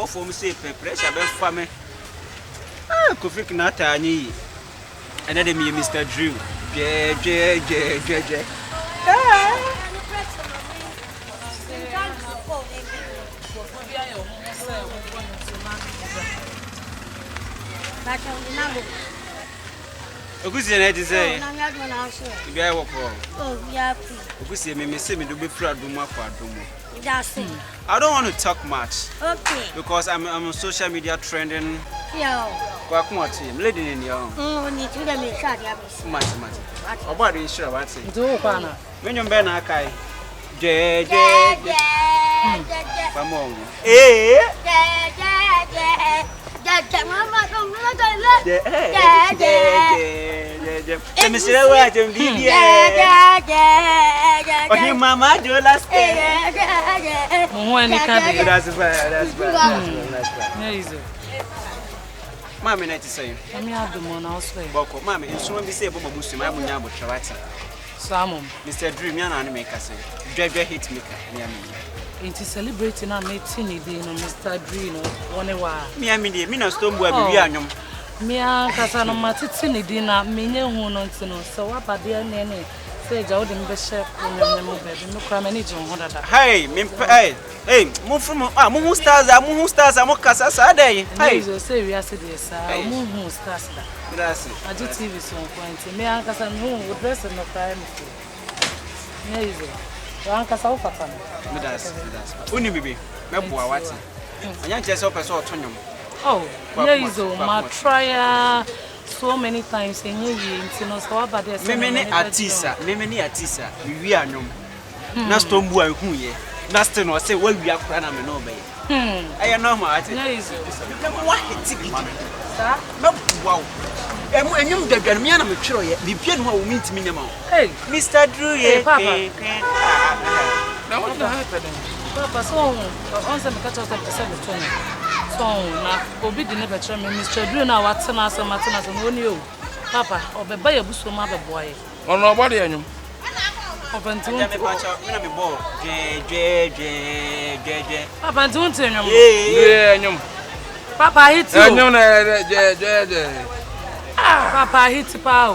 From say pressure best for me. Ah, Kofi Kinata ani. And then me Mr. Drew. Je. Okusi na say. Bi I work for. Oh, yeah. Okusi me say me do be free adumu akwa adumu. That's it. I don't want to talk much. Okay. Because I'm on social media trending. Yeah. Kwa kuma team lady in your. Need to let me shut up. Much. About the issue about it. Do pana. When you ben akai. Je. Come Mama do last That's Mammy, I say, I have the one elsewhere. Boko, Mammy, and soon be say, Bobo Busi, my Munyabo Chavati. Some Mr. Dream, and make us say, drive hit maker, near me. Ain't celebrating our meeting, Mr. Dream, one a while. Me, I mean, Mina Stone, where we are. Mia Casano Matitini dinner, Minya Hunonto, so what about dear Nene? Say, Jordan Bishop, no crime any John. Hey, move from Moon stars, I'm Mocasa Saturday. Hey, say we are serious, Moon stars. I do TV so point. Me and Cassan who would dress in no crime. Easy. Uncle Salfatan. Only baby, Mabua, what's it? I am just up as all Tonium. Oh, my trial so many times in you, so about this. Many artisa, we are no. Naston boy, who ye? Naston or say, well, we are crying and obey. I am no more. What is it? Wow. And you the Germana mature, the piano will meet minimum. Hey, Mr. Drew, Papa. Now what's happening? Papa, so on some catch us at the 720. So now, Obi didn't better me, Mr. Drew. Now, what's an answer, Martinez, and one you, Papa, or the buyer bush from other boy. Oh, nobody, I know. Open to me, Papa, don't tell you. Yeah, Papa hit you. Papa hit you, Pao.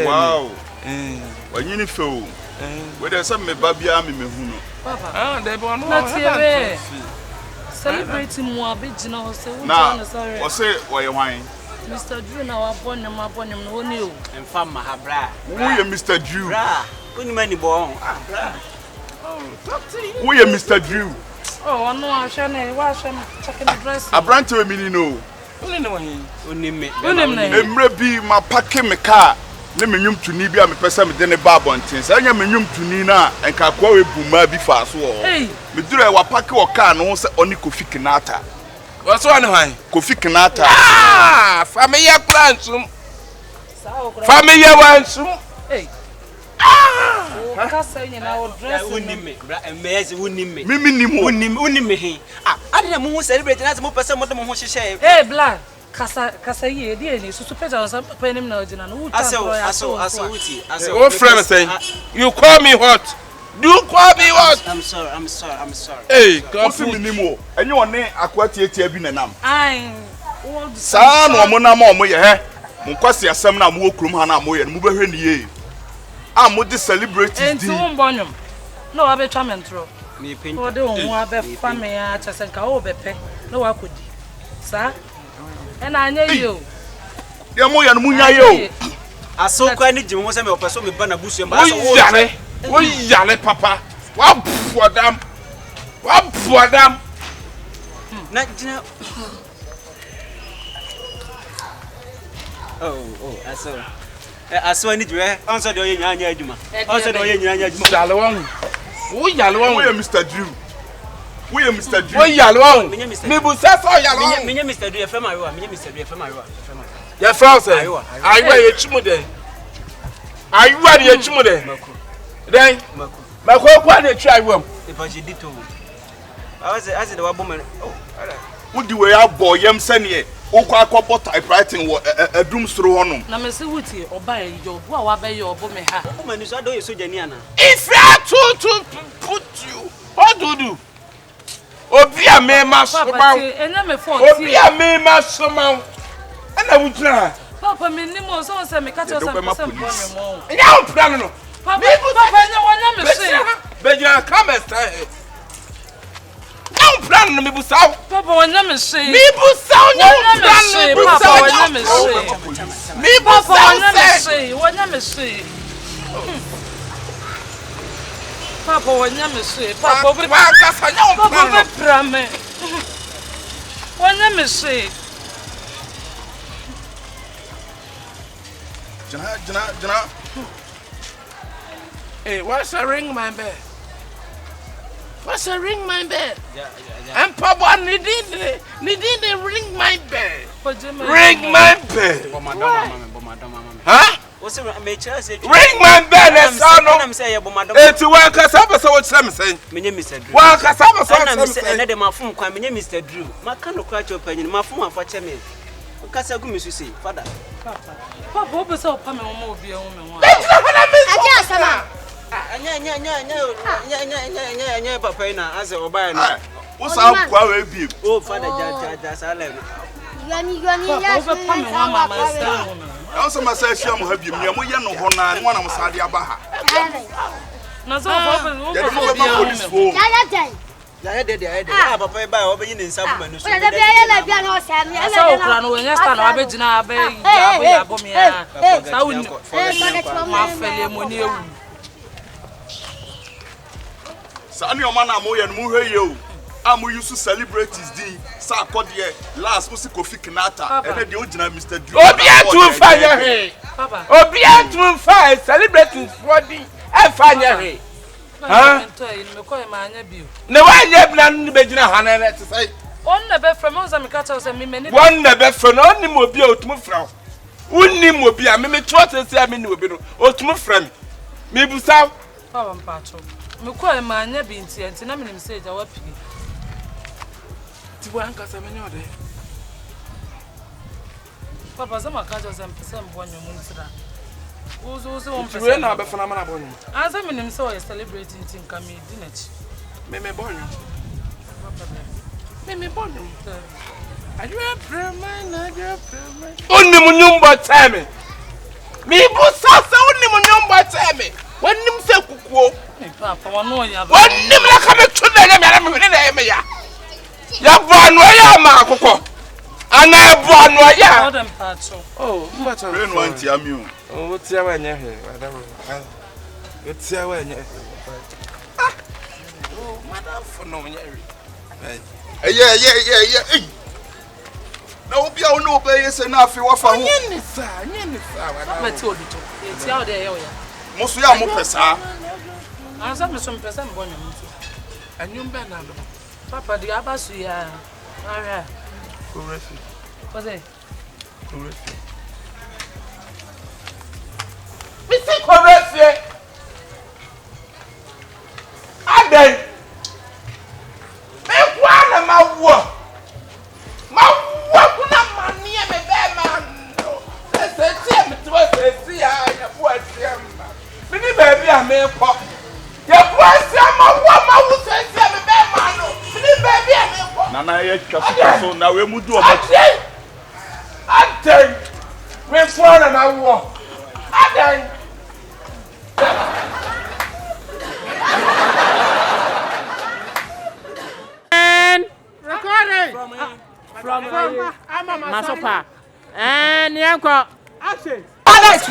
Wow. When you feel whether some baby army me who Papa, they were not here. Celebrating more big, now, sorry. Or say, why wine? Mr. Drew, now upon him, no new. And Farmer Habra. Who are Mr. Drew? When you many born. Who are Mr. Drew? Oh, no, I shall wash and check the dress. I brand to a minute. Only me. Maybe my packing my car. Let me to Nibia, my person with the barb on things. I am to Nina and Kakwa Buma be fast. Hey, me do I pack or car no only Kofi Kinata. What's one high? Kofi Kinata. Ah, family plans. Family wants. Hey. I didn't celebrate as more person what the most share. Hey, black. Casa ye, dear, so to pay us up paying him now. I saw, what friend say? You call me what? Do you call me what? I'm sorry. Hey, come to me anymore. And you are name aquatia bin and I'm son or Monamo, eh? Munquasia, some now more Krumhana Moy and move her in the year. I'm with the celebrating. No, I be charming through. Me pink. Oh, don't want to be family at us and Kaobe. No, I could. Sir, and I know you. You're more than Munayo. I saw quite a Jim was a person with Banabush and Yale, Papa. What for them? What for them? Oh, I saw any answer the Yanyajuma. Also, the Yanyajuma. We are Mr. Drew. We are Mr. Drew. We are alone. Mr. Drew, from my room. Mr. Drew, from my room. Your father, I wear a chimode. I wear a chimode. Then, my whole party try room. If I did too. as the woman. Oh, would you wear boy yam senior? Okwa akwa typewriting a doom through honum. Na me se wuti oba yo wo wa be yo bo me ha. Woman is do so janiana. If you to put you, what do? Obi a me ma soma. Enya me 40. Obi a me ma soma. Ana wutra. Papa me ni mo so se me ka cho se mo. Nya o plan no. Papa nya wonya me se. Bejira come stay. Nya o plan no me busaw. Papa wonya me se. Me busaw nya o plan no me Papa busaw. wonya me se. Me busaw wonya me se. Papa wonya me se. Papa obi wa kasa nya o plan no. Papa pra me. Wonya me se. Jana. Hey, what's a ring my bed? What's a ring my bed? Yeah. And Papa need ring my bed. Ring my bed. Huh? What's it? Me chance. Ring my bed. I'm saying, it's one cassava. So what's I'm saying? Me name Mr. Drew. One cassava. So I'm saying, let them phone call me name Mr. Drew. My kind of crack your opinion. My phone for me. Kasa go me say, father. Papa, obi say opa me mo obi e wo me ho. Aja asama. Anya papa na as oba na. Wo sa kwa we bi. Oh father ja sala. Yani ya. Obi pa me ho mama say ho me. I also must say am ha bi me mo ye no ho na no na mo sa de aba ha. Na so obi obi e wo me. Ya dai. Ya de ah papa e ba obi yin nsa bu manu so. O da bia ya la bia no sa me. So okra no we nya stand na abe gina abe ya bo me ya. Sa wuni. Ma fele mo ni ewu. Sani oma na mo ye no mo hwe ye o. Amu yusu celebrities di sa akode last mo si Kofi Kinata ene de o gina Mr. Drew. Obi atu fanya he. Papa. Obi atu fa celebrities for di e fanya he. Ha? Me ko e ma anya bio. Ne wa nya bna no be gina ha na te sai. On na be from on me ka tell say me ni. Won na be from on ni obi a otumu fra. Unni mo bi a me trust say me ni obi no otumu fra me. Me busaw. Papa mpacho. Me ko e ma anya bi nti na me nim say ja wa pi. Tibo anka sa me ni ode. Papa zama ka jo say mpese mbonyo mu ntira. Uzo won pese. We na be fana mana bonyo. Asa me nim say we celebrating tin ka me dinachi. Me bonyo. Me bonyo. Aju prema. Onni mu nyumba teme. Me busa sa onni mu nyumba teme. Wonnim se kukuo. Papa wono ya ba. Wonnim la ka me tuna nya me na me na me ya. Ya bono ya ma akoko. Ana bono ya. Odem pacho. Oh, mbacho. We no anti amiu. Oh, tia wa nya he. Madam. Tia wa nya. Ah. Oh, madam for no nya. Yeah. Na obi a no be yese na afi wa fa ho. Nya ni sa. Papa ti obi to. Ti a ode ye o ya. Mo so ya mo pesa. Asa me so mpesa mbonyo mu nti. Anyum be na do. Papa di abasu ya. Ara. Korefi. What's it? Korefi. Misi korefi. Aden. Me kwa na mawo. Mawo kuna mania me be man. Se tie me to se ya ya bo asiamba. Me ni baby a me ko. Ya bo asiamba mawo se me be man no. Me ni baby a me ko. Nana ye twa so na we mudu oba. Aden. We for na mawo. Aden. From Masopa. And Yanko. Action. Alex!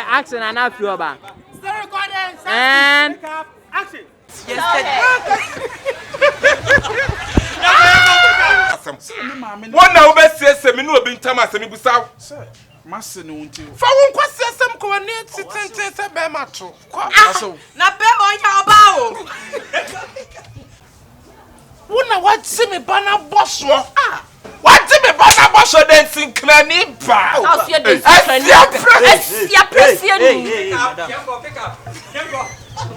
Action and a few about. And Action. One now best say me no be ntama say me busaw. Sir, Masse no unti. fa won kwase asem ko ne titente se be mato. Na be mo ya oba o. Wona what see me bana boss wo. Ah, what see me bana bosho den sinkrani ba. Now see the Esia pressure. Hey, Pick up.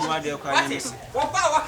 You are the